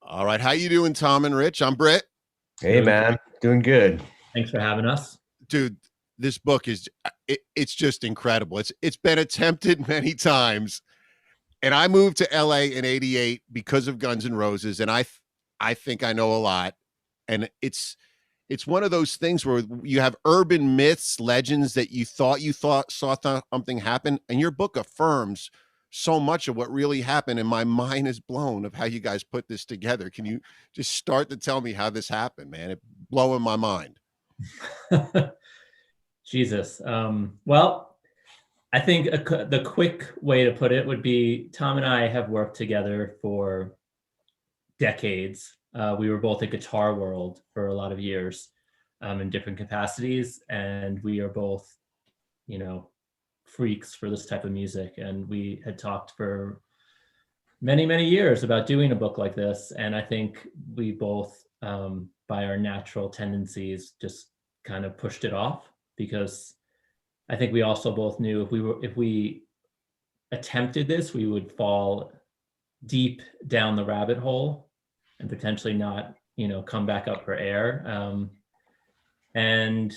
All right, how you doing, Tom and Rich? I'm Britt. Hey Doing man, doing good. Thanks for having us. Dude, this book is it's just incredible. It's been attempted many times. And I moved to LA in 88 because of Guns N' Roses, and I think I know a lot. And it's one of those things where you have urban myths, legends that you thought saw something happen, and your book affirms so much of what really happened, and my mind is blown of how you guys put this together. Can you just start to tell me how this happened, man? It's blowing my mind. Jesus. Well, I think the quick way to put it would be Tom and I have worked together for decades. We were both at Guitar World for a lot of years in different capacities, and we are both, freaks for this type of music. And we had talked for many, many years about doing a book like this. And I think we both, by our natural tendencies, just kind of pushed it off because I think we also both knew if we attempted this, we would fall deep down the rabbit hole and potentially not, come back up for air. And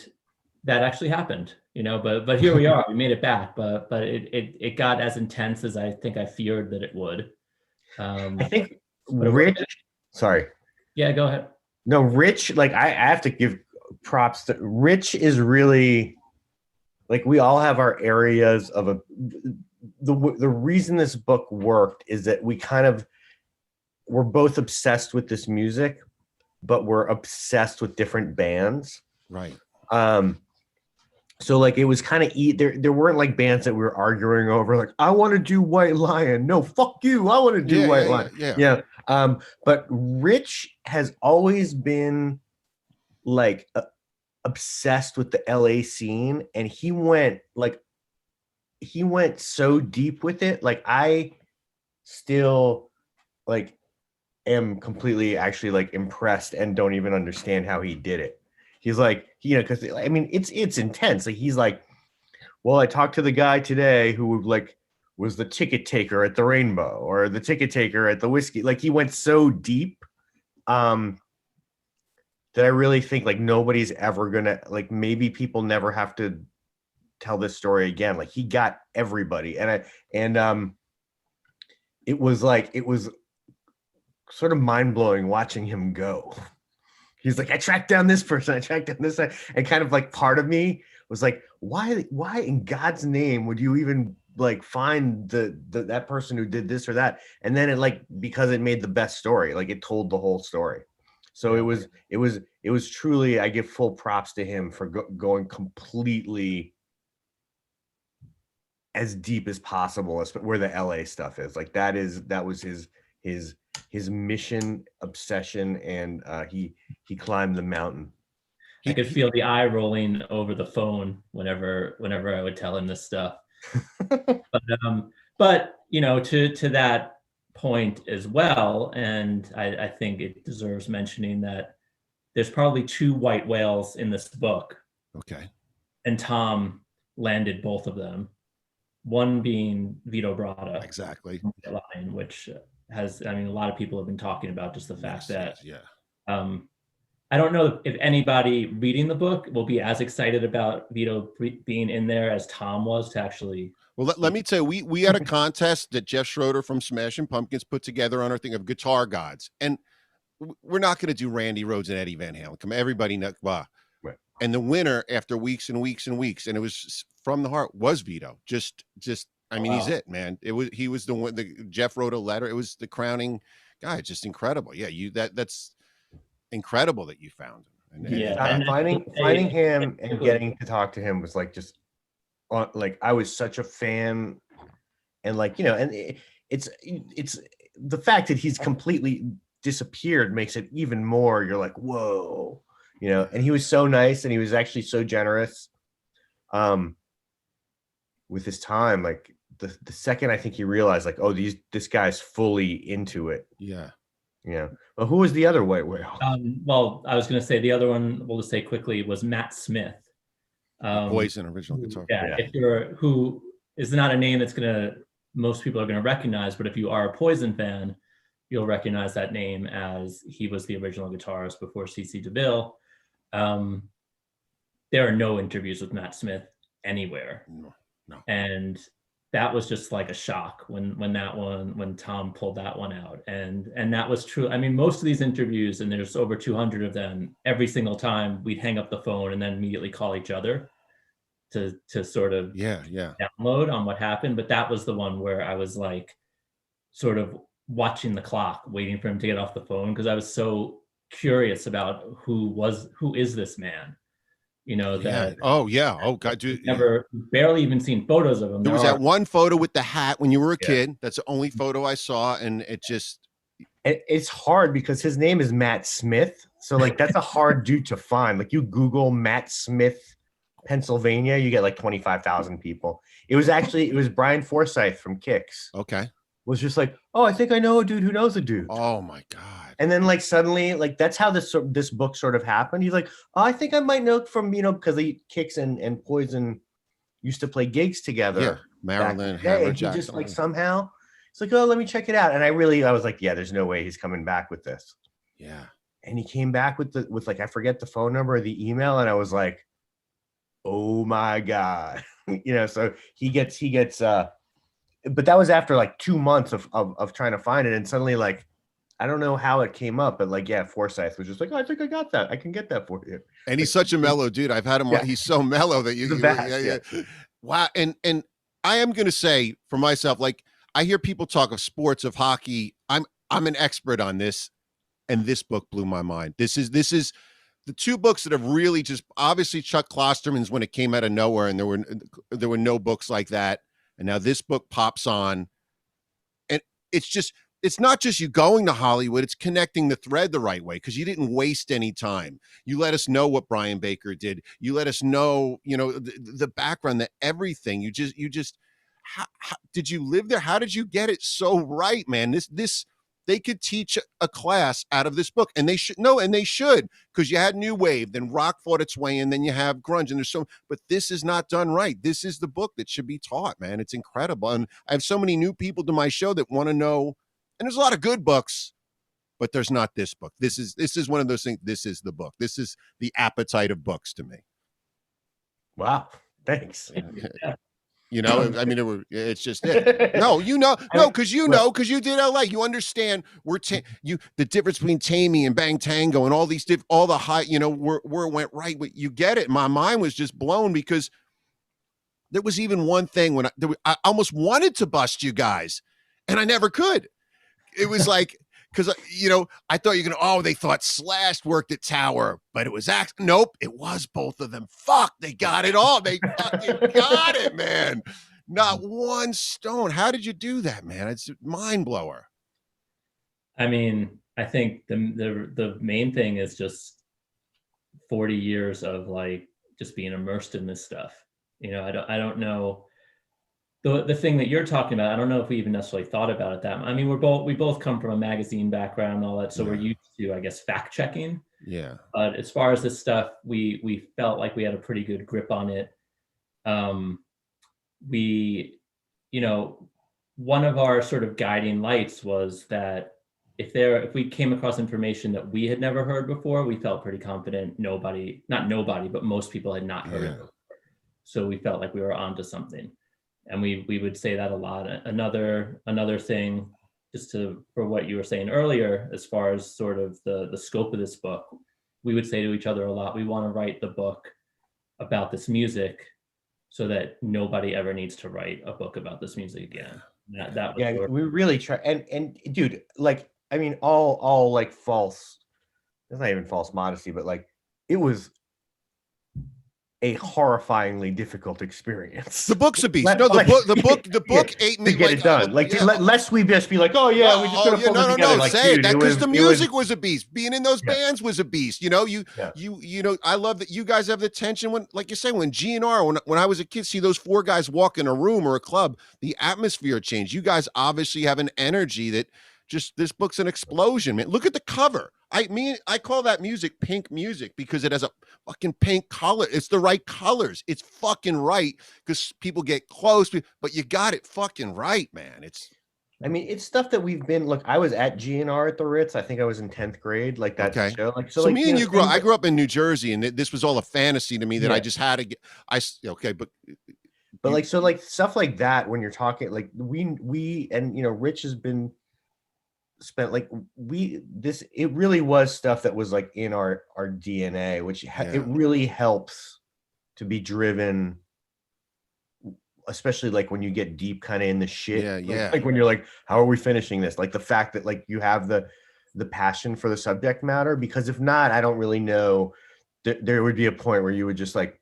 that actually happened, but here we are. We made it back, but it got as intense as I think I feared that it would. I think Rich, sorry. Yeah, go ahead. No, Rich, like I have to give props to Rich is really like we all have our areas of the reason this book worked is that we're both obsessed with this music, but we're obsessed with different bands. Right. So like it was kind of there weren't like bands that we were arguing over like I want to do White Lion. No, fuck you. I want to do White Lion. Yeah. But Rich has always been like obsessed with the LA scene, and he went so deep with it. Like I still like am completely actually like impressed and don't even understand how he did it. He's like, because I mean, it's intense. Like he's like, well, I talked to the guy today who like was the ticket taker at the Rainbow or the ticket taker at the Whiskey. Like he went so deep that I really think like nobody's ever gonna like maybe people never have to tell this story again. Like he got everybody, and it was sort of mind blowing watching him go. He's like, I tracked down this person, I tracked down this, and kind of like part of me was like, why in God's name would you even like find that person who did this or that? And then it like because it made the best story, like it told the whole story. So it was truly, I give full props to him for going completely as deep as possible, where the LA stuff is. Like that was his mission, obsession, and he climbed the mountain. I could feel the eye rolling over the phone whenever I would tell him this stuff. But to that point as well, and I think it deserves mentioning that there's probably two white whales in this book. Okay. And Tom landed both of them. One being Vito Bratta. Exactly. Lion, which a lot of people have been talking about just the fact that I don't know if anybody reading the book will be as excited about Vito being in there as Tom was to actually. Well, let me tell you, we had a contest that Jeff Schroeder from Smashing Pumpkins put together on our thing of guitar gods, and we're not going to do Randy Rhoads and Eddie Van Halen. Come, everybody knows. Right. And the winner after weeks and weeks and weeks, and it was from the heart, was Vito. Just. I mean, He's it, man. He was the one. Jeff wrote a letter. It was the crowning guy. Just incredible. Yeah, that's incredible that you found him. And finding him and getting to talk to him was like just like I was such a fan, and like and it's the fact that he's completely disappeared makes it even more. You're like, whoa, And he was so nice, and he was actually so generous. With his time, like the second I think he realized like, oh, this guy's fully into it. Yeah. Well, who was the other white whale? Well, I was going to say the other one, we'll just say quickly, was Matt Smith. Poison original guitar. Yeah. Who is not a name that's most people are going to recognize, but if you are a Poison fan, you'll recognize that name as he was the original guitarist before CC DeVille. There are no interviews with Matt Smith anywhere. No. And that was just like a shock when Tom pulled that one out. And that was true. I mean, most of these interviews, and there's over 200 of them, every single time we'd hang up the phone and then immediately call each other to sort of download on what happened. But that was the one where I was like sort of watching the clock, waiting for him to get off the phone, because I was so curious about who is this man, you know, that oh god, dude, never barely even seen photos of him. There was that one photo with the hat when you were a kid. That's the only photo I saw, and it's hard because his name is Matt Smith, so like that's a hard dude to find. Like you Google Matt Smith Pennsylvania, you get like 25,000 people. It was Brian Forsyth from Kicks. Okay. Was just like, oh, I think I know a dude who knows a dude. Oh my god! And then like suddenly, like that's how this book sort of happened. He's like, oh, I think I might know from, you know, because Kicks and Poison used to play gigs together. Yeah, Maryland, and he just like somehow, it's like, oh, let me check it out. And I was like, yeah, there's no way he's coming back with this. Yeah. And he came back with like, I forget the phone number or the email, and I was like, oh my god, you know. So he gets but that was after like 2 months of trying to find it, and suddenly, like, I don't know how it came up, but like, yeah, Forsyth was just like, oh, I think I got that. I can get that for you. And he's such a mellow dude. I've had him. He's so mellow that wow. And I am gonna say for myself, like, I hear people talk of sports, of hockey. I'm an expert on this, and this book blew my mind. This is the two books that have really just, obviously Chuck Klosterman's when it came out of nowhere, and there were no books like that. And now this book pops on, and it's not just you going to Hollywood, it's connecting the thread the right way, because you didn't waste any time. You let us know what Brian Baker did. You let us know, you know, the background, everything. You just, how did you live there? How did you get it so right, man? They could teach a class out of this book, and they should, because you had New Wave, then rock fought its way in, then you have grunge, and but this is not done right. This is the book that should be taught, man. It's incredible. And I have so many new people to my show that want to know, and there's a lot of good books, but there's not this book. This is one of those things. This is the book. This is the appetite of books to me. Wow. Thanks. Yeah. You know, I mean, it's just it. No, because you did LA. You understand the difference between Tammy and Bang Tango and all these all the high, you know, where it went right. You get it. My mind was just blown, because there was even one thing when I almost wanted to bust you guys, and I never could. It was like, because, you know, I thought you're going to, they thought Slash worked at Tower, but it was nope, it was both of them. Fuck, they got it all. They fucking got it, man. Not one stone. How did you do that, man? It's a mind blower. I mean, I think the main thing is just 40 years of like just being immersed in this stuff. You know, I don't know. The thing that you're talking about, I don't know if we even necessarily thought about it that much. I mean, we both come from a magazine background and all that, so we're used to, I guess, fact checking. Yeah. But as far as this stuff, we felt like we had a pretty good grip on it. We, you know, one of our sort of guiding lights was that if we came across information that we had never heard before, we felt pretty confident not nobody, but most people had not heard it before. So we felt like we were onto something. And we would say that a lot. Another thing, just for what you were saying earlier, as far as sort of the scope of this book, we would say to each other a lot, we want to write the book about this music so that nobody ever needs to write a book about this music again. That was we really try. And dude, like, I mean, all like false, it's not even false modesty, but like, it was a horrifyingly difficult experience. The book's a beast. No, the book ate me to get it done. Like, lest we just be like, oh yeah, we just gonna pull it together. Like, say that, because the music was a beast. Being in those bands was a beast. You know, you know, I love that you guys have the tension when, like you say, when GNR, when I was a kid, see those four guys walk in a room or a club, the atmosphere changed. You guys obviously have an energy that just, this book's an explosion, man. Look at the cover. I call that music pink music because it has a fucking pink color. It's the right colors. It's fucking right, because people get close, but you got it fucking right, man. I mean, it's stuff that we've been. Look, I was at GNR at the Ritz. I think I was in 10th grade, like that Okay. show. Like So like, me and you grew up, things I that- grew up in New Jersey, and this was all a fantasy to me that I Yeah. just had to get. Okay, but But you- like so like stuff like that when you're talking like we and Rich has been spent like it really was stuff that was like in our DNA, which Yeah. it really helps to be driven, especially like when you get deep kind of in the shit. Yeah, like, yeah. like when you're like, how are we finishing this? Like the fact that like you have the passion for the subject matter, because if not, I don't really know there would be a point where you would just like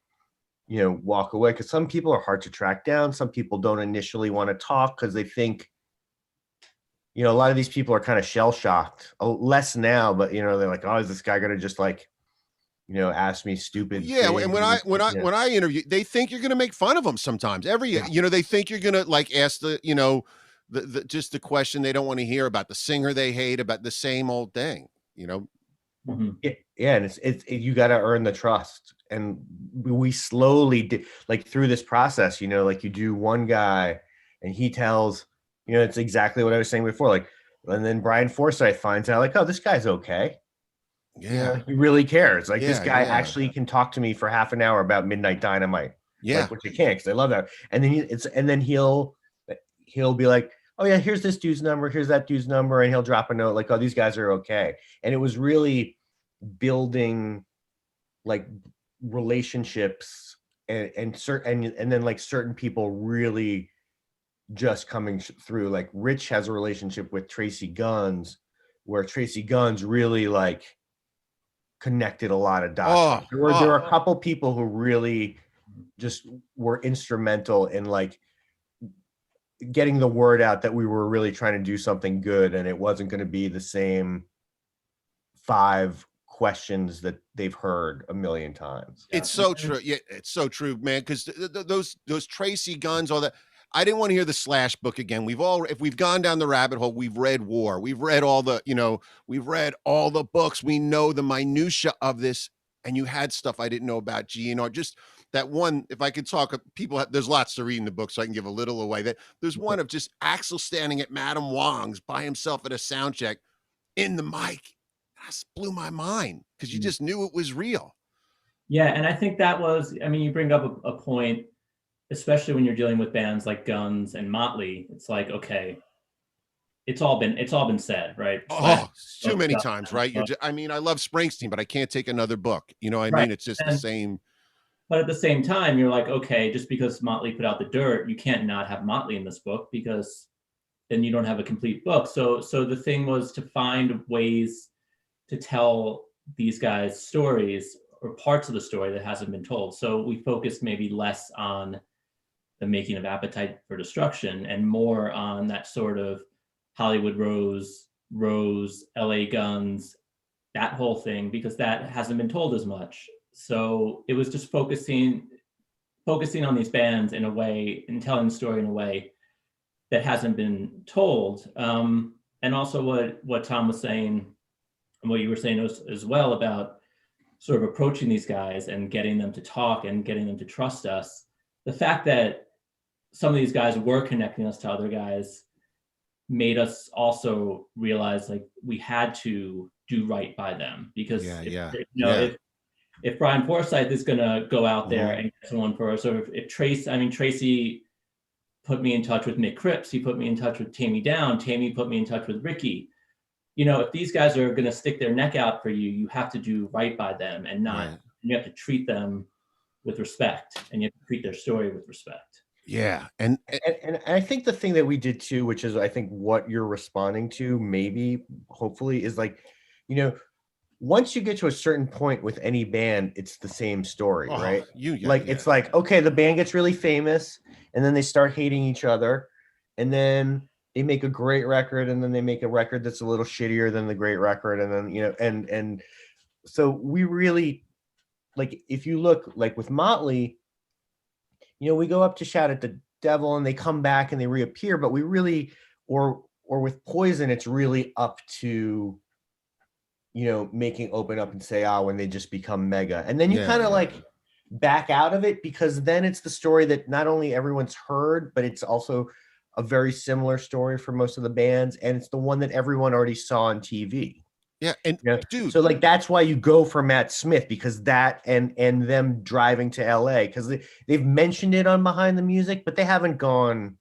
walk away, because some people are hard to track down. Some people don't initially want to talk because they think, a lot of these people are kind of shell shocked. Less now, but they're like, oh, is this guy gonna just like, ask me stupid? yeah, and things? when I interview, they think you're gonna make fun of them sometimes. Yeah. They think you're gonna like ask the just the question they don't want to hear about the singer they hate, about the same old thing. Mhm. Yeah, and it's you got to earn the trust, and we slowly did, like through this process, like you do one guy and he tells, it's exactly what I was saying before, like, and then Brian Forsyth finds out like, oh, this guy's okay. Yeah, He really cares. Like this Yeah, guy yeah. actually can talk to me for half an hour about Midnight Dynamite. yeah, Like, which you can't, because I love that. And then he'll be like, oh yeah, here's this dude's number, here's that dude's number, and he'll drop a note like, oh, these guys are okay. And it was really building like relationships and then like certain people really just coming through. Like Rich has a relationship with Tracy Guns, where Tracy Guns really like connected a lot of dots. There were a couple people who really just were instrumental in like getting the word out that we were really trying to do something good, and it wasn't going to be the same 5 questions that they've heard a million times. It's so true. Yeah, it's so true, man. Because those Tracy Guns, all that. I didn't want to hear the Slash book again. If we've gone down the rabbit hole, we've read War. We've read all the, we've read all the books. We know the minutia of this. And you had stuff I didn't know about GNR. Just that one, if I could talk, there's lots to read in the book, so I can give a little away. That there's one of just Axl standing at Madame Wong's by himself at a sound check in the mic. That blew my mind, because you just knew it was real. Yeah, and I think that was, you bring up a point, especially when you're dealing with bands like Guns and Motley. It's like, okay, it's all been said, right? Too many times, right? I love Springsteen, but I can't take another book. You know what I mean? It's just the same. But at the same time, you're like, okay, just because Motley put out the dirt, you can't not have Motley in this book, because then you don't have a complete book. So the thing was to find ways to tell these guys stories, or parts of the story that hasn't been told. So we focused maybe less on the making of Appetite for Destruction and more on that sort of Hollywood Rose, LA Guns, that whole thing, because that hasn't been told as much. So it was just focusing on these bands in a way, and telling the story in a way that hasn't been told. And also what Tom was saying, and what you were saying as well, about sort of approaching these guys and getting them to talk and getting them to trust us. The fact that some of these guys were connecting us to other guys made us also realize like we had to do right by them, because if Brian Forsyth is going to go out there and get someone for us, or if Tracy put me in touch with Nick Cripps, he put me in touch with Tammy Down, Tammy put me in touch with Ricky. If these guys are going to stick their neck out for you, you have to do right by them, and you have to treat them with respect, and you have to treat their story with respect. Yeah. And I think the thing that we did too, which is I think what you're responding to, maybe hopefully, is like, once you get to a certain point with any band, it's the same story, right? It's like, okay, the band gets really famous, and then they start hating each other, and then they make a great record, and then they make a record that's a little shittier than the great record, and then and so we really, like, if you look like with Motley, we go up to Shout at the Devil and they come back and they reappear, but we really, or with Poison, it's really up to, making Open Up and Say Ah when they just become mega. And then you kind of like back out of it, because then it's the story that not only everyone's heard, but it's also a very similar story for most of the bands, and it's the one that everyone already saw on TV. Yeah, and dude, so like that's why you go for Matt Smith, because that and them driving to LA, because they've mentioned it on Behind the Music, but they haven't gone.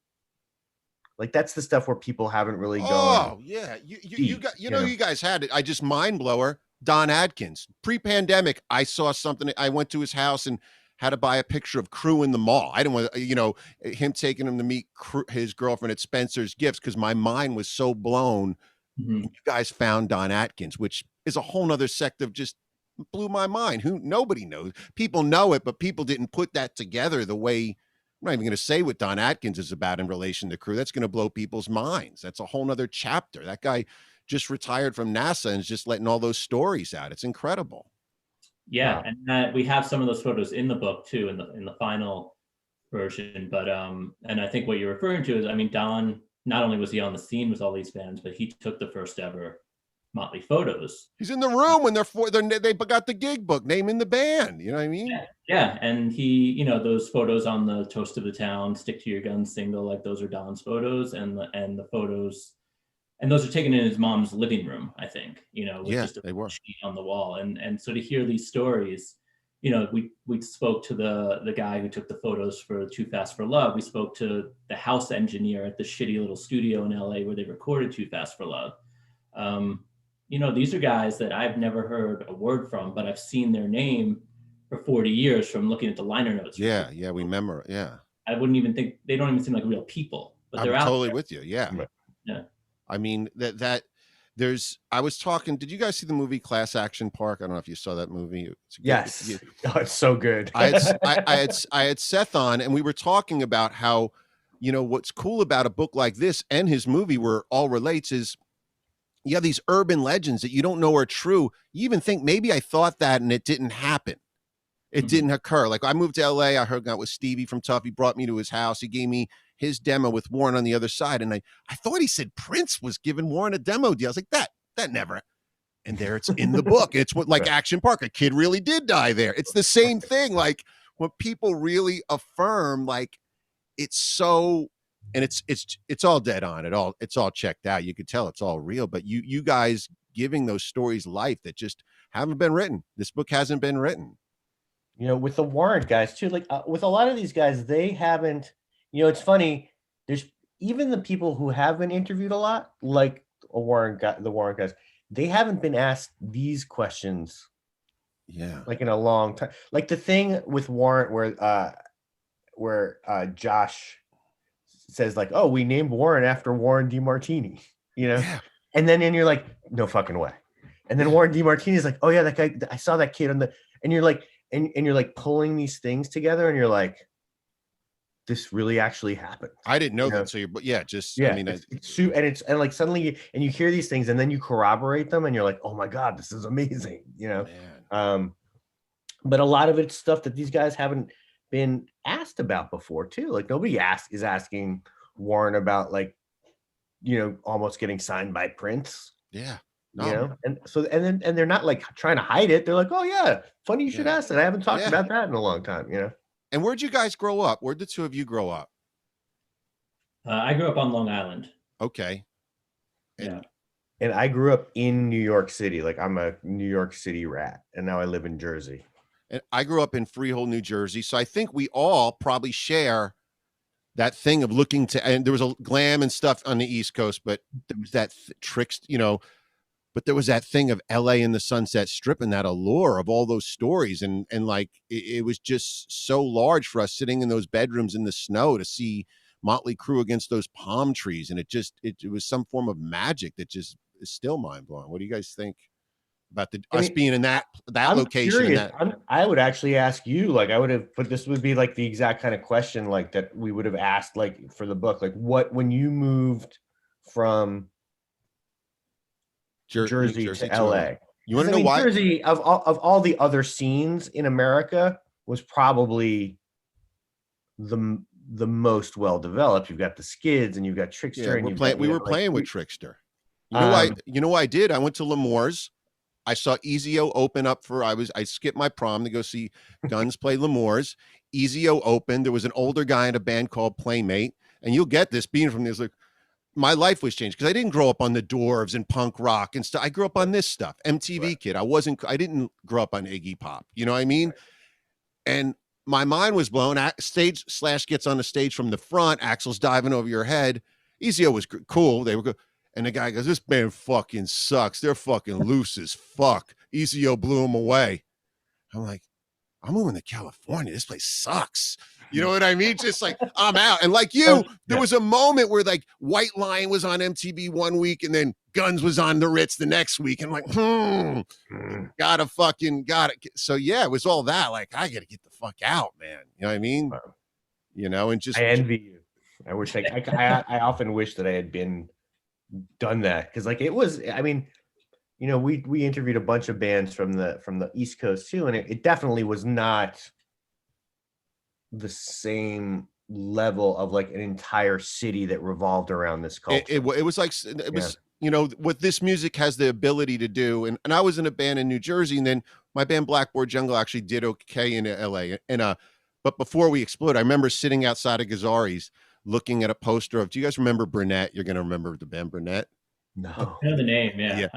Like that's the stuff where people haven't really gone. oh yeah, you deep, got you guys had it. I just mind blower. Don Adkins, pre-pandemic, I saw something. I went to his house and had to buy a picture of Crew in the mall. I didn't want him taking him to meet his girlfriend at Spencer's Gifts because my mind was so blown. Mhm. You guys found Don Atkins, which is a whole nother sect of just blew my mind. Nobody knows. People know it, but people didn't put that together the way. I'm not even going to say what Don Atkins is about in relation to Crew. That's going to blow people's minds. That's a whole nother chapter. That guy just retired from NASA and is just letting all those stories out. It's incredible. Yeah, Wow. and we have some of those photos in the book too, in the final version. But and I think what you're referring to is, I mean, Don, not only was he on the scene with all these bands, but he took the first ever Motley photos. He's in the room when they got the gig book naming the band. You know what I mean? Yeah, and he, those photos on the Toast of the Town, Stick to Your Guns single, like those are Don's photos, and the photos, and those are taken in his mom's living room, I think, with Yeah, just a they were. sheet on the wall. And so to hear these stories, we spoke to the guy who took the photos for Too Fast for Love. We spoke to the house engineer at the shitty little studio in LA where they recorded Too Fast for Love. These are guys that I've never heard a word from, but I've seen their name for 40 years from looking at the liner notes. Yeah, we remember. Yeah. I wouldn't even think, they don't even seem like real people, but they're I'm out totally there. with you. Yeah. Yeah. I mean, I was talking, did you guys see the movie Class Action Park? I don't know if you saw that movie. Yes. Oh, it's so good. I had Seth on, and we were talking about how, what's cool about a book like this and his movie where all relates is you have these urban legends that you don't know are true. You even think maybe I thought that and it didn't happen. It didn't occur. Like I moved to LA, I hung out with Stevie from Tough. He brought me to his house. He gave me his demo with Warren on the other side. And I thought he said Prince was giving Warren a demo deal. I was like, that never. And there it's in the book. It's what like Action Park. A kid really did die there. It's the same thing. Like when people really affirm, like it's so, and it's all dead on. It's all checked out. You could tell it's all real. But you guys giving those stories life that just haven't been written. This book hasn't been written. With the Warrant guys too, like with a lot of these guys, they haven't, it's funny. There's even the people who have been interviewed a lot, like the Warrant guys, they haven't been asked these questions. Yeah. Like in a long time. Like the thing with Warrant where Josh says like, oh, we named Warren after Warren DeMartini, Yeah. And then you're like, no fucking way. And then Warren DeMartini is like, oh yeah, that guy, I saw that kid and you're like, and you're like pulling these things together and you're like, this really actually happened. I didn't know that. So I mean, and like suddenly and you hear these things and then you corroborate them and you're like, oh my God, this is amazing. Man. But a lot of it's stuff that these guys haven't been asked about before too. Like nobody is asking Warren about like, almost getting signed by Prince. Yeah. No. And they're not like trying to hide it. They're like, oh yeah, funny you should ask that. I haven't talked about that in a long time. And where'd you guys grow up? Where'd the two of you grow up? I grew up on Long Island. Okay. And I grew up in New York City. Like I'm a New York City rat, and now I live in Jersey. And I grew up in Freehold, New Jersey. So I think we all probably share that thing of looking to, and there was a glam and stuff on the East Coast, but there was that tricks, but there was that thing of LA in the Sunset Strip and that allure of all those stories. And like, it was just so large for us sitting in those bedrooms in the snow to see Motley Crue against those palm trees. And it was some form of magic that just is still mind blowing. What do you guys think about us being in that location? Curious. I would actually ask you, like this would be like the exact kind of question like that we would have asked like for the book, like when you moved from Jersey to LA. You want to know why? Jersey of all the other scenes in America was probably the most well developed. You've got the Skids and you've got Trickster. Yeah, we were playing with Trickster. You know what I did? I went to L'Amour's. I saw Ezio open up I skipped my prom to go see Guns play L'Amour's. Ezio opened. There was an older guy in a band called Playmate. and you'll get this being from this, like, my life was changed because I didn't grow up on the Dwarves and punk rock and stuff. I grew up on this stuff. MTV kid. I didn't grow up on Iggy Pop. You know what I mean? And my mind was blown. Stage Slash gets on the stage from the front. Axl's diving over your head. EZO was cool. They were good. And the guy goes, "This band fucking sucks. They're fucking loose as fuck." EZO blew him away. I'm like, I'm moving to California. This place sucks. You know what I mean? Just like, I'm out. And like you, there was a moment where like White Lion was on MTV one week and then Guns was on the Ritz the next week. And like, got it. So yeah, it was all that. Like, I got to get the fuck out, man. You know what I mean? Wow. You know, and just. I envy you. I wish I often wish that I had done that. Cause like it was, I mean, you know, we interviewed a bunch of bands from the East Coast too. And it definitely was not the same level of like an entire city that revolved around this culture. It was like, it was, you know, what this music has the ability to do. And I was in a band in New Jersey, and then my band Blackboard Jungle actually did okay in LA. And, but before we exploded, I remember sitting outside of Gazzari's looking at a poster of, do you guys remember Burnett? You're going to remember the band Burnett. No. I know the name, yeah.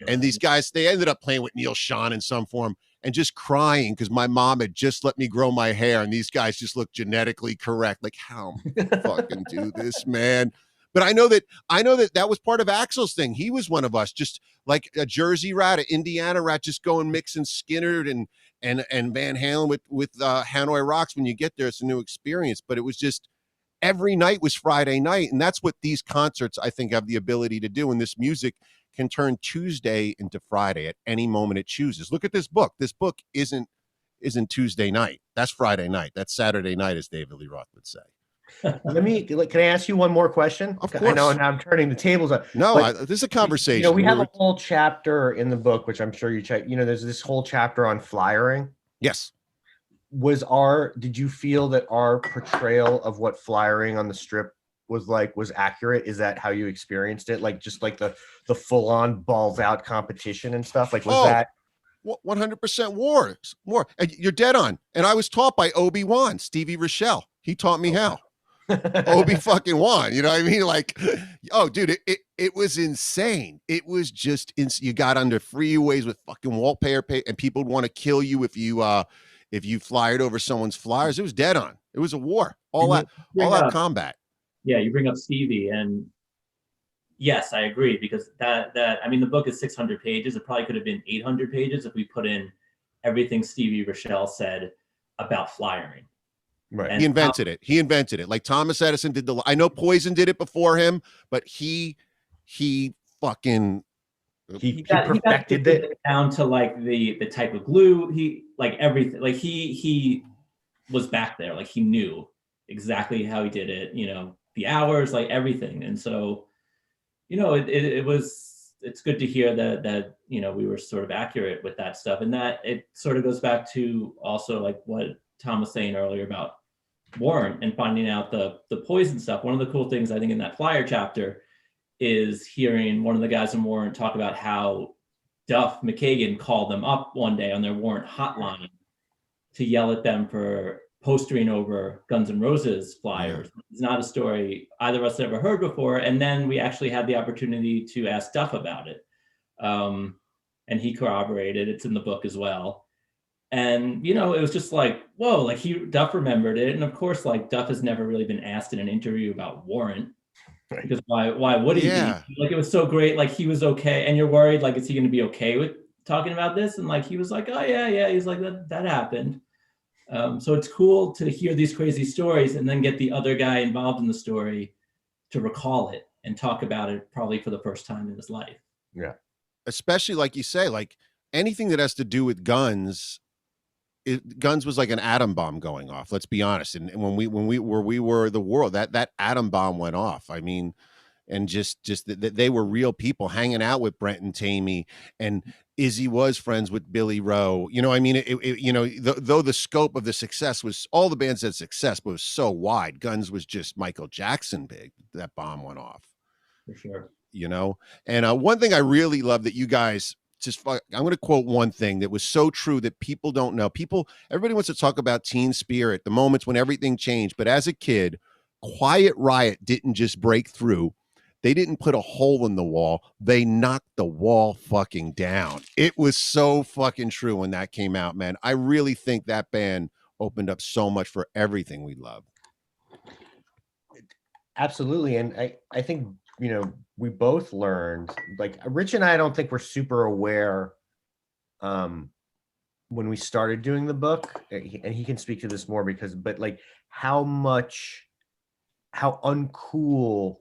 And these guys, they ended up playing with Neil Schon in some form and just crying because my mom had just let me grow my hair, and these guys just look genetically correct. Like, how fucking do this, man? But I know that was part of Axl's thing. He was one of us, just like a Jersey rat, an Indiana rat, just going mixing Skinner and Van Halen with Hanoi Rocks. When you get there, it's a new experience. But it was just, every night was Friday night. And that's what these concerts, I think, have the ability to do. And this music can turn Tuesday into Friday at any moment it chooses. Look at this book. This book isn't Tuesday night. That's Friday night. That's Saturday night, as David Lee Roth would say. Can I ask you one more question? Of course. I know, and I'm turning the tables up. No, this is a conversation. You know, we have a whole chapter in the book, which I'm sure you check. You know, there's this whole chapter on flyering. Yes. Did you feel that our portrayal of what flyering on the strip was like was accurate? Is that how you experienced it? Like just like the full on balls out competition and stuff? Like was that 100% war? And you're dead on. And I was taught by Obi-Wan, Stevie Rochelle. He taught me how. Obi fucking Wan, you know what I mean? Like, oh, dude, it was insane. It was just you got under freeways with fucking wallpaper, and people would want to kill you if you flyed over someone's flyers. It was dead on. It was a war. All out combat. Yeah, you bring up Stevie, and yes, I agree, because that I mean, the book is 600 pages. It probably could have been 800 pages if we put in everything Stevie Rochelle said about flyering. Right. And he invented it. Like Thomas Edison did I know Poison did it before him, but he fucking he perfected it down to like the type of glue, he like everything. Like he was back there, like he knew exactly how he did it, you know, the hours, like everything. And so, you know, it's good to hear that you know, we were sort of accurate with that stuff. And that it sort of goes back to also like what Tom was saying earlier about Warrant and finding out the Poison stuff. One of the cool things I think in that flyer chapter is hearing one of the guys in Warrant talk about how Duff McKagan called them up one day on their Warrant hotline to yell at them for postering over Guns N' Roses flyers. It's not a story either of us had ever heard before. And then we actually had the opportunity to ask Duff about it. And he corroborated. It's in the book as well. And, you know, it was just like, whoa, like Duff remembered it. And of course, like Duff has never really been asked in an interview about Warrant. Right. Because why would he be? Like, it was so great. Like, he was okay. And you're worried, like, is he going to be okay with talking about this? And like, he was like, oh yeah. He's like, that happened. So it's cool to hear these crazy stories and then get the other guy involved in the story to recall it and talk about it probably for the first time in his life. Yeah. Especially like you say, like anything that has to do with guns, Guns was like an atom bomb going off. Let's be honest. And when we were the world, that atom bomb went off. I mean, and just that they were real people hanging out with Brent and Tammy, and Izzy was friends with Billy Rowe. You know, I mean, you know, though the scope of the success was, all the bands had success, but it was so wide. Guns was just Michael Jackson big. That bomb went off. For sure. You know, and one thing I really love that you guys I'm going to quote one thing that was so true that people don't know. Everybody wants to talk about teen spirit, the moments when everything changed. But as a kid, Quiet Riot didn't just break through. They didn't put a hole in the wall. They knocked the wall fucking down. It was so fucking true when that came out, man. I really think that band opened up so much for everything we love. Absolutely. And I think, you know, we both learned, like Rich and I don't think we're super aware when we started doing the book, and he can speak to this more but like how uncool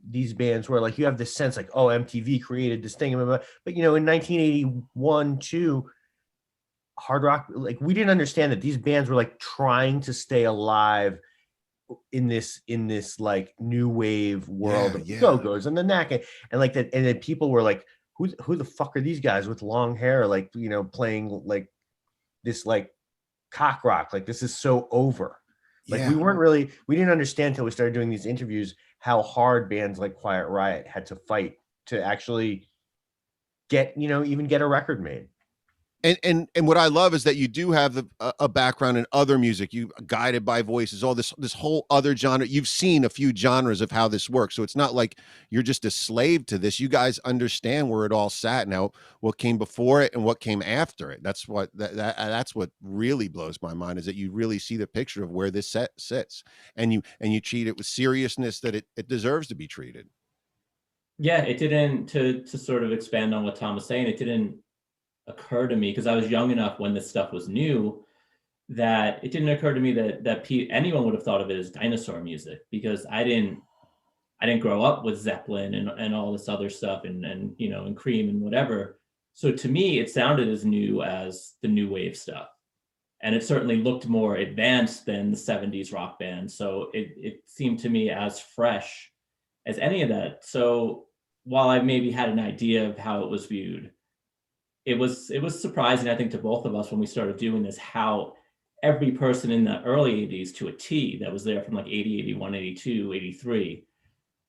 these bands were. Like you have this sense like, oh, MTV created this thing, but you know, in 1981 too, hard rock, like we didn't understand that these bands were like trying to stay alive in this like new wave world of the Go-Go's and the Knack, and like that, and then people were like, who the fuck are these guys with long hair, like, you know, playing like this like cock rock, like this is so over. Like we didn't understand until we started doing these interviews how hard bands like Quiet Riot had to fight to actually get, you know, even get a record made. And what I love is that you do have a background in other music. You Guided by Voices, all this whole other genre. You've seen a few genres of how this works, so it's not like you're just a slave to this. You guys understand where it all sat now, what came before it and what came after it. That's what that's what really blows my mind, is that you really see the picture of where this set sits, and you treat it with seriousness that it deserves to be treated. Yeah, it didn't, to sort of expand on what Tom was saying, it didn't occur to me, because I was young enough when this stuff was new, that it didn't occur to me that anyone would have thought of it as dinosaur music, because I didn't grow up with Zeppelin and all this other stuff and you know, and Cream and whatever. So to me, it sounded as new as the new wave stuff, and it certainly looked more advanced than the 70s rock band. So it seemed to me as fresh as any of that. So while I maybe had an idea of how it was viewed, it was surprising, I think, to both of us when we started doing this, how every person in the early 80s to a T that was there from like 80, 81, 82, 83,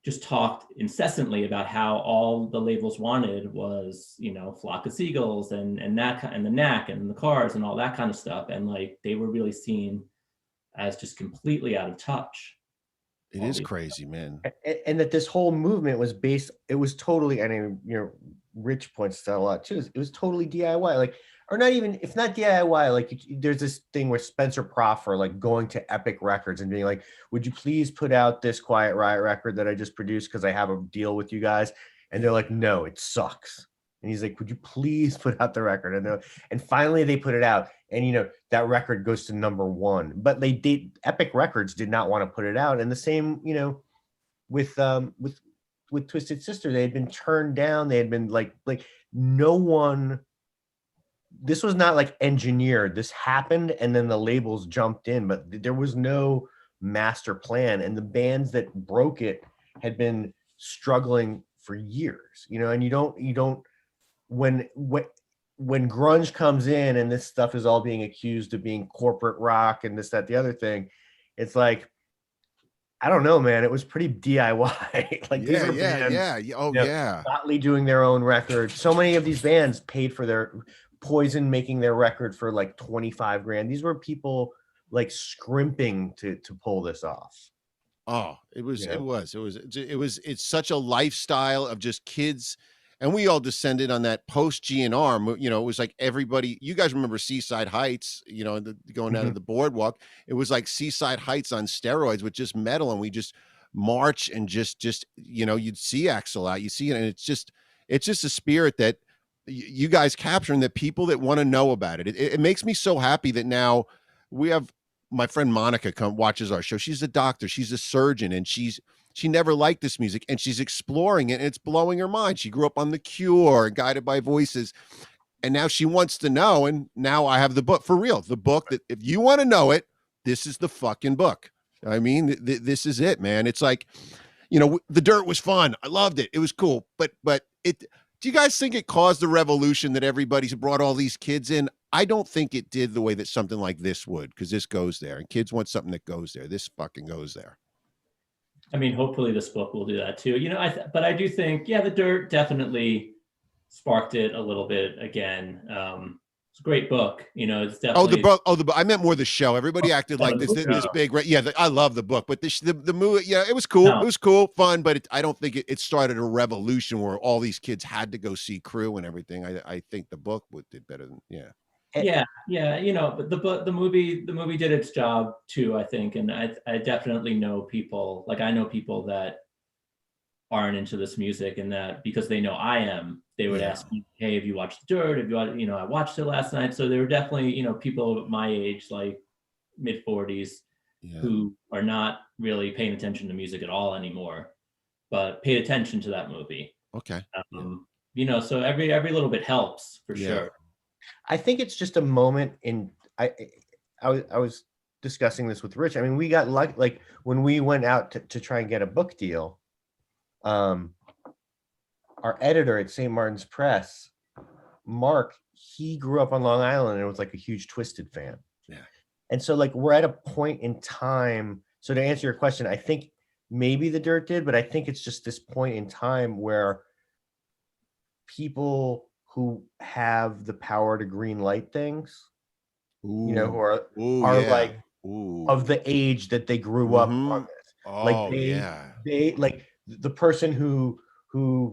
just talked incessantly about how all the labels wanted was, you know, Flock of Seagulls and that, and the Knack and the Cars and all that kind of stuff. And like, they were really seen as just completely out of touch. It is crazy, man. And that this whole movement was based, it was totally, I mean, you know, Rich points to that a lot too, it was totally DIY, like, or not even, if not DIY, like there's this thing where Spencer Proffer, like going to Epic Records and being like, would you please put out this Quiet Riot record that I just produced because I have a deal with you guys? And they're like, no, it sucks. And he's like, would you please put out the record? And finally they put it out, and you know, that record goes to #1, but Epic Records did not want to put it out. And the same, you know, with Twisted Sister, they had been turned down. They had been like no one, this was not like engineered. This happened and then the labels jumped in, but there was no master plan. And the bands that broke it had been struggling for years, you know, and you don't, when grunge comes in and this stuff is all being accused of being corporate rock and this, that, the other thing, it's like, I don't know, man. It was pretty DIY. Like these are bands, Oh, you know, Motley doing their own record. So many of these bands paid for their Poison making their record for like 25 grand. These were people like scrimping to pull this off. Oh, it's such a lifestyle of just kids. And we all descended on that post GNR, you know, it was like everybody, you guys remember Seaside Heights, you know, going down to the boardwalk. It was like Seaside Heights on steroids with just metal. And we just march and just, you know, you'd see Axl out, you see it. And it's just a spirit that you guys capturing, that people that want to know about it. It makes me so happy that now we have my friend Monica watches our show. She's a doctor, she's a surgeon, and she never liked this music, and she's exploring it, and it's blowing her mind. She grew up on The Cure and Guided by Voices, and now she wants to know. And now I have the book, for real, the book that if you want to know it, this is the fucking book. I mean, this is it, man. It's like, you know, The Dirt was fun. I loved it. It was cool. But do you guys think it caused the revolution that everybody's brought all these kids in? I don't think it did the way that something like this would, because this goes there, and kids want something that goes there. This fucking goes there. I mean, hopefully this book will do that too. You know, but I do think, yeah, The Dirt definitely sparked it a little bit again. it's a great book. You know, it's Oh, the definitely book. Oh, the book. I meant more the show. Everybody acted like the this. book, This no. big. Yeah, I love the book, but the movie. Yeah, it was cool. No. It was cool, fun, but I don't think it started a revolution where all these kids had to go see Crew and everything. I think the book did better than. Yeah. Yeah, you know, but the movie did its job too, I think, and I definitely know people, like I know people that aren't into this music, and that because they know I am, they would Yeah. ask me, hey, have you watched Dirt? Have you, you know, I watched it last night. So there were definitely, you know, people my age, like mid 40s, Yeah. who are not really paying attention to music at all anymore, but paid attention to that movie. Okay. You know, so every little bit helps for Yeah. sure. I think it's just a moment in I was discussing this with Rich. I mean, we got lucky, like when we went out to try and get a book deal, our editor at St. Martin's Press, Mark, he grew up on Long Island and was like a huge Twisted fan. Yeah. And so like we're at a point in time. So to answer your question, I think maybe the Dirt did, but I think it's just this point in time where people who have the power to green light things, you know, who are yeah. like of the age that they grew up on this. Oh, Like they like the person who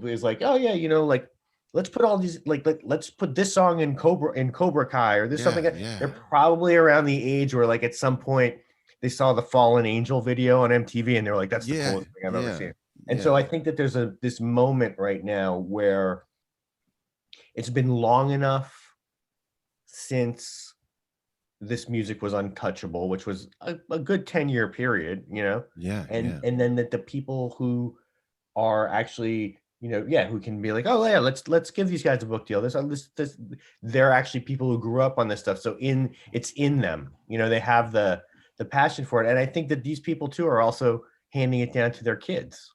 is like, oh yeah, you know, like let's put all these like let's put this song in Cobra Kai or this something. Yeah. They're probably around the age where like at some point they saw the Fallen Angel video on MTV and they're like, that's the coolest thing I've ever seen. And so I think that there's this moment right now where it's been long enough since this music was untouchable, which was a good 10-year period, you know? Yeah. And then that the people who are actually, you know, who can be like, oh yeah, let's give these guys a book deal. This they're actually people who grew up on this stuff. So it's in them, you know, they have the passion for it. And I think that these people too are also handing it down to their kids.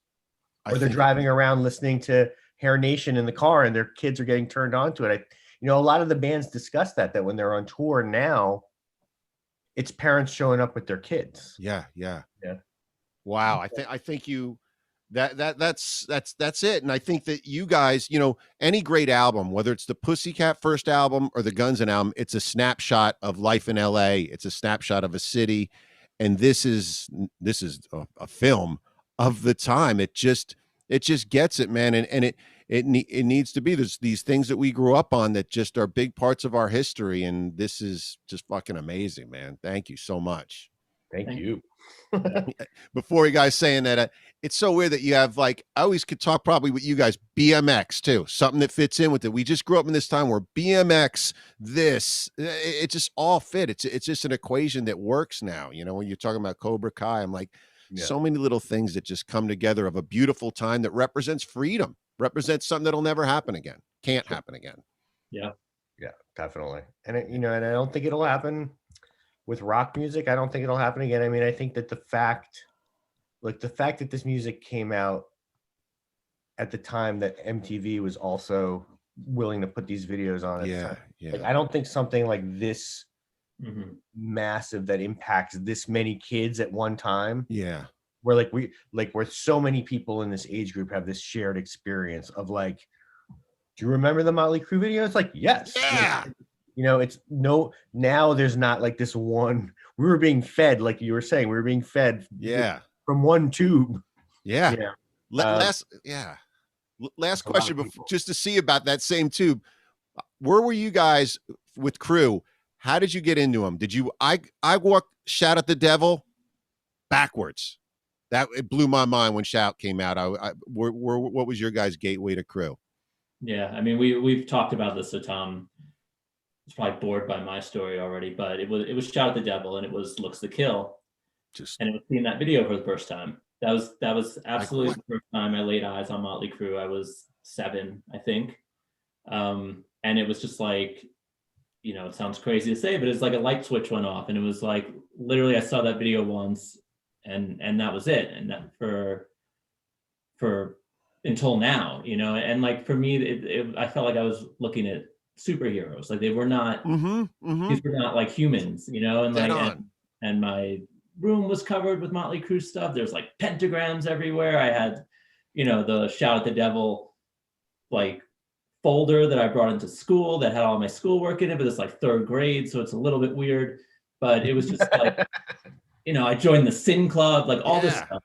Or they're driving around listening to Hair Nation in the car and their kids are getting turned on to it. You know, a lot of the bands discuss that when they're on tour now, it's parents showing up with their kids. Yeah. Wow. I think you that's it. And I think that you guys, you know, any great album, whether it's the Pussycat first album or the Guns N' album, it's a snapshot of life in LA. It's a snapshot of a city. And this is a film of the time. It just gets it, man. And it needs to be. There's these things that we grew up on that just are big parts of our history. And this is just fucking amazing, man. Thank you so much. Thank you. Before you guys saying that, it's so weird that you have like, I always could talk probably with you guys, BMX too, something that fits in with it. We just grew up in this time where BMX, it just all fit. It's just an equation that works now. You know, when you're talking about Cobra Kai, I'm like, so many little things that just come together of a beautiful time that represents freedom, represents something that'll never happen again. Can't happen again. Yeah, definitely. And you know, and I don't think it'll happen with rock music. I don't think it'll happen again. I mean, I think that the fact that this music came out at the time that MTV was also willing to put these videos on. Like, I don't think something like this massive that impacts this many kids at one time. Yeah. Where where so many people in this age group have this shared experience of like, do you remember the Motley Crue video? It's like, yes. Yeah. You know, now there's not like this one, we were being fed, like you were saying, we were being fed from one tube. Yeah. Last question before, just to see about that same tube. Where were you guys with Crew? How did you get into them? Did you, I walked Shout at the Devil backwards. It blew my mind when Shout came out. What was your guys' gateway to Crew? Yeah. I mean, we've talked about this, so Tom is probably bored by my story already, but it was Shout at the Devil and it was Looks to Kill. And it was seeing that video for the first time. That was absolutely the first time I laid eyes on Motley Crue. I was 7, I think. And it was just like, you know, it sounds crazy to say, but it's like a light switch went off and it was like, literally I saw that video once and that was it. And that for until now, you know, and like for me, I felt like I was looking at superheroes. Like they were not, these were not like humans, you know, and like, and my room was covered with Motley Crue stuff. There's like pentagrams everywhere. I had, you know, the Shout at the Devil, like folder that I brought into school that had all my schoolwork in it, but it's like 3rd grade, so it's a little bit weird. But it was just like, I joined the Sin Club, like all this Yeah. stuff.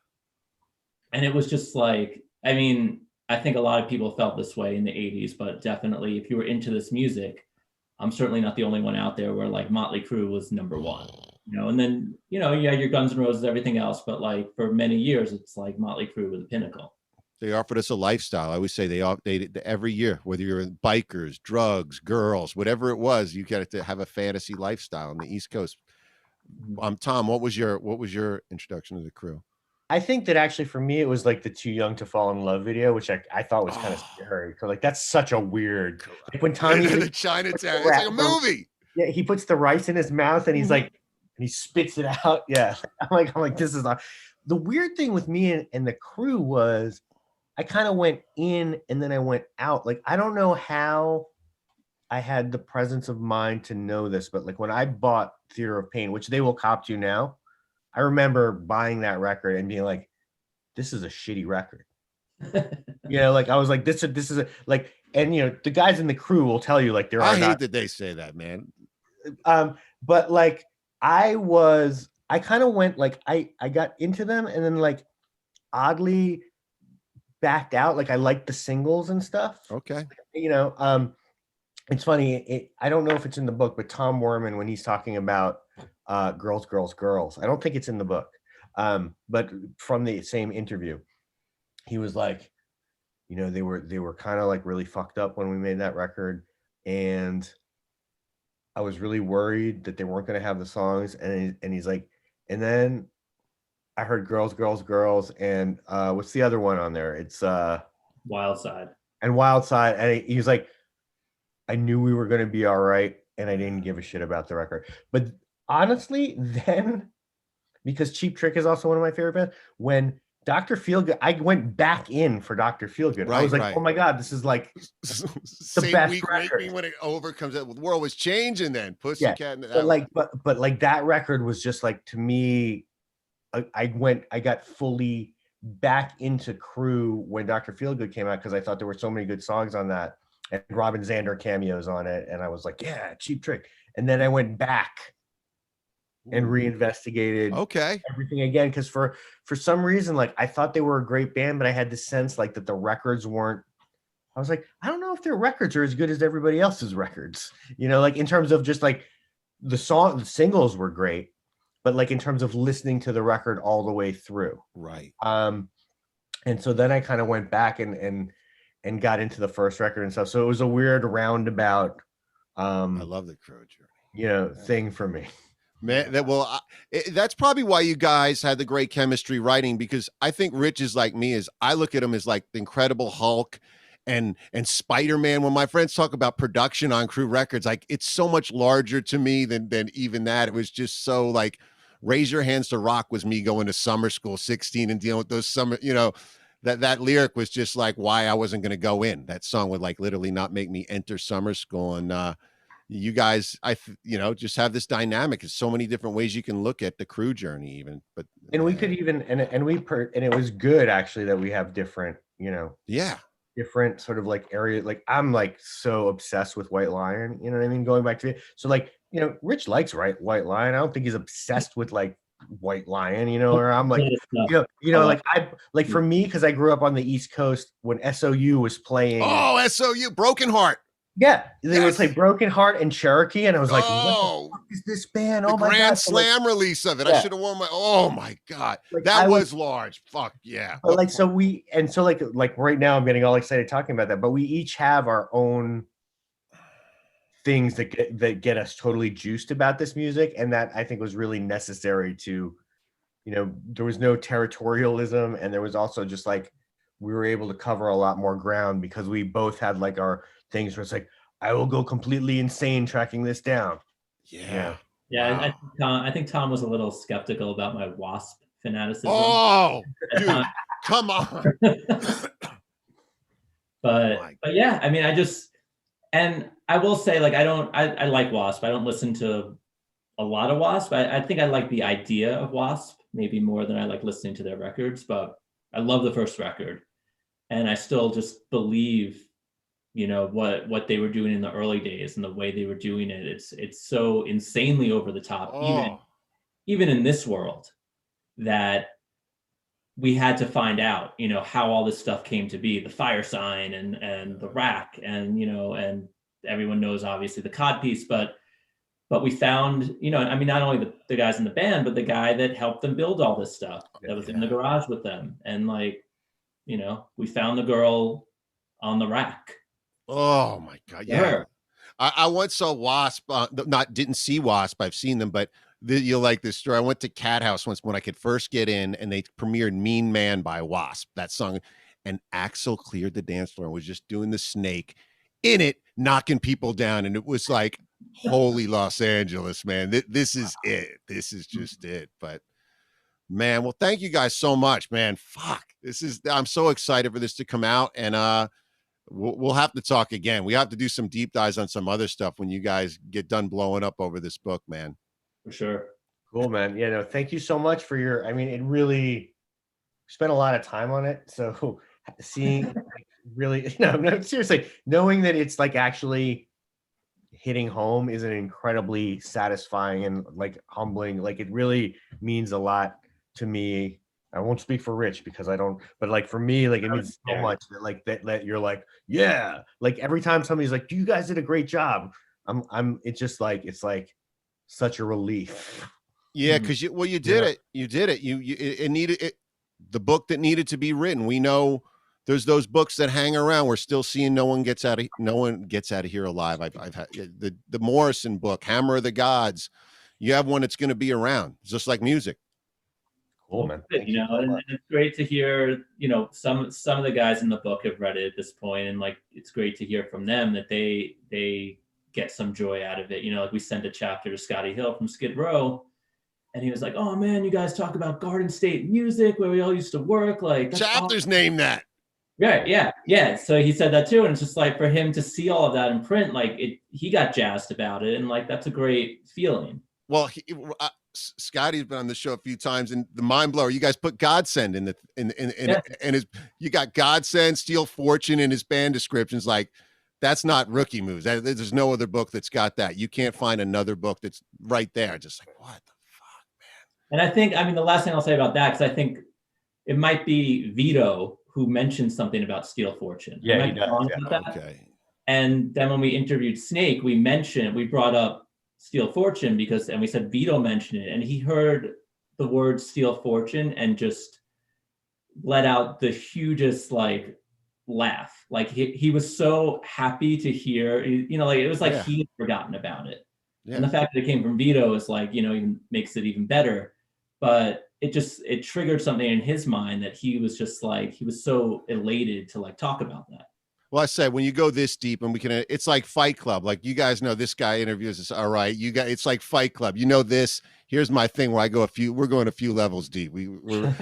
And it was just like, I mean, I think a lot of people felt this way in the 80s, but definitely if you were into this music, I'm certainly not the only one out there where like Motley Crue was number one, and then, your Guns N' Roses, everything else. But like for many years, it's like Motley Crue was the pinnacle. They offered us a lifestyle. I always say they every year, whether you're in bikers, drugs, girls, whatever it was, you get to have a fantasy lifestyle on the East Coast. Tom, what was your introduction to the Crue? I think that actually for me, it was like the Too Young to Fall in Love video, which I thought was kind of scary. Because like that's such a weird, like when Tommy the Chinatown, it's like a movie. Yeah, he puts the rice in his mouth and he's like, and he spits it out. Yeah, I'm like, this is not. The weird thing with me and the Crue was, I kind of went in and then I went out. Like I don't know how I had the presence of mind to know this, but like when I bought Theater of Pain, which they will cop to now, I remember buying that record and being like, this is a shitty record. Like I was like, this is a, like, and the guys in the Crue will tell you like I hate that they say that, man. But like I kind of went like I got into them and then like oddly backed out. Like I liked the singles and stuff. Okay. It's funny. I don't know if it's in the book, but Tom Werman, when he's talking about Girls, Girls, Girls, I don't think it's in the book. But from the same interview, he was like, they were kind of like really fucked up when we made that record. And I was really worried that they weren't going to have the songs. And he's like, and then I heard Girls, Girls, Girls. And what's the other one on there? It's Wild Side. And Wild Side. And he was like, I knew we were going to be all right. And I didn't give a shit about the record. But honestly, then, because Cheap Trick is also one of my favorite bands, when Dr. Feelgood, I went back in for Dr. Feelgood. I was like, oh my God, this is like the best record. When it overcomes, the world was changing then. Pussycat. Yeah, but like that record was just like, to me, I got fully back into Crue when Dr. Feelgood came out because I thought there were so many good songs on that. And Robin Zander cameos on it. And I was like, yeah, Cheap Trick. And then I went back and reinvestigated everything again. Because for some reason, like I thought they were a great band, but I had the sense like that the records weren't. I was like, I don't know if their records are as good as everybody else's records. Like in terms of just like the singles were great, but like in terms of listening to the record all the way through. Right. And so then I kind of went back and got into the first record and stuff. So it was a weird roundabout. I love the Crue journey. Thing for me. Man, that's probably why you guys had the great chemistry writing, because I think Rich is like me. I look at him as like the Incredible Hulk and Spider-Man. When my friends talk about production on Crue records, like it's so much larger to me than even that. It was just so like Raise Your Hands to Rock was me going to summer school 16 and dealing with those summer, that lyric was just like why I wasn't going to go in. That song would like literally not make me enter summer school. And you guys, just have this dynamic. There's so many different ways you can look at the Crue journey even. But we could even, and it was good actually that we have different, different sort of like area. Like I'm like so obsessed with White Lion, you know what I mean? Going back to it. So like, Rich likes White Lion. I don't think he's obsessed with like White Lion, or I'm like, like I like for me, because I grew up on the East Coast when SOU was playing. Oh, SOU, Broken Heart. Yeah, they would play Broken Heart and Cherokee, and I was like, what the fuck is this band? Oh my God. Grand Slam release of it. I should have worn oh my God. Like, that was large. Fuck yeah. But like, so like right now I'm getting all excited talking about that, but we each have our own things that get us totally juiced about this music, and that I think was really necessary to, there was no territorialism, and there was also just like we were able to cover a lot more ground because we both had like our things where it's like I will go completely insane tracking this down. Yeah. Wow. I think Tom was a little skeptical about my Wasp fanaticism. Oh, dude, come on. But yeah, I mean, and I will say, like, I like Wasp. I don't listen to a lot of Wasp. I think I like the idea of Wasp maybe more than I like listening to their records, but I love the first record. And I still just believe you know, what they were doing in the early days and the way they were doing it. It's so insanely over the top, Oh, even in this world, that we had to find out, you know, how all this stuff came to be, the fire sign and the rack, and you know, and everyone knows obviously the cod piece, but we found, you know, I mean, not only the guys in the band, but the guy that helped them build all this stuff that was in the garage with them. And like, you know, we found the girl on the rack. oh my God. Yeah. Her. I once saw Wasp, didn't see Wasp. I've seen them, but you'll like this story. I went to Cat House once when I could first get in, and they premiered Mean Man by Wasp, that song. And Axl cleared the dance floor and was just doing the snake in it, knocking people down. And it was like, holy Los Angeles, man. This is it. This is just it. But man, well, thank you guys so much, man. Fuck. I'm so excited for this to come out. And we'll have to talk again. We have to do some deep dives on some other stuff when you guys get done blowing up over this book, man. For sure. Cool, man. Yeah, no, thank you so much for your, I mean, it really spent a lot of time on it. So seeing like, really, no, seriously, knowing that it's like actually hitting home is an incredibly satisfying and like humbling, like it really means a lot to me. I won't speak for Rich because I don't, but like for me, like it means so much that like that you're like, yeah, like every time somebody's like, you guys did a great job. It's just like, it's like such a relief. Yeah. Cause you did it. You did it. It needed it. The book that needed to be written. We know there's those books that hang around. We're still seeing no one gets out of here alive. I've had the Morrison book, Hammer of the Gods. You have one that's going to be around, just like music. Cool, man. You know, and it's great to hear, you know, some of the guys in the book have read it at this point, and like it's great to hear from them that they get some joy out of it. You know, like we sent a chapter to Scotty Hill from Skid Row, and he was like, "Oh man, you guys talk about Garden State music where we all used to work." Like chapters name that. Right. Yeah. So he said that too, and it's just like for him to see all of that in print, like he got jazzed about it, and like that's a great feeling. Well, Scotty's been on the show a few times, and the mind blower. You guys put Godsend in his. You got Godsend, Steel Fortune in his band descriptions. Like that's not rookie moves. There's no other book that's got that. You can't find another book that's right there. Just like what the fuck, man. And I think, I mean, the last thing I'll say about that, because I think it might be Vito who mentioned something about Steel Fortune. Yeah, he does. Yeah. Okay. And then when we interviewed Snake, we brought up Steel Fortune and we said Vito mentioned it, and he heard the word Steel Fortune and just let out the hugest like laugh. Like he was so happy to hear, you know, like it was like he had forgotten about it. Yeah. And the fact that it came from Vito is like, you know, even makes it even better. But it triggered something in his mind that he was just like, he was so elated to like talk about that. Well, I said, when you go this deep and it's like Fight Club. Like you guys know this guy interviews us. All right. It's like Fight Club. You know this, here's my thing where we're going a few levels deep. We're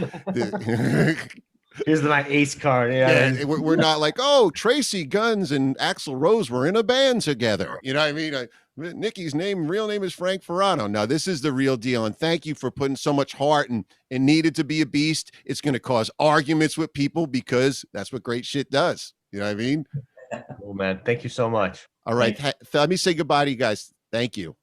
here's my ace card. Yeah. We're not like, oh, Tracy Guns and Axl Rose were in a band together. You know what I mean? Nikki's real name is Frank Ferrano. Now this is the real deal. And thank you for putting so much heart and Needed to Be a Beast. It's going to cause arguments with people because that's what great shit does. You know what I mean? Oh man, thank you so much. All right. Let me say goodbye to you guys. Thank you.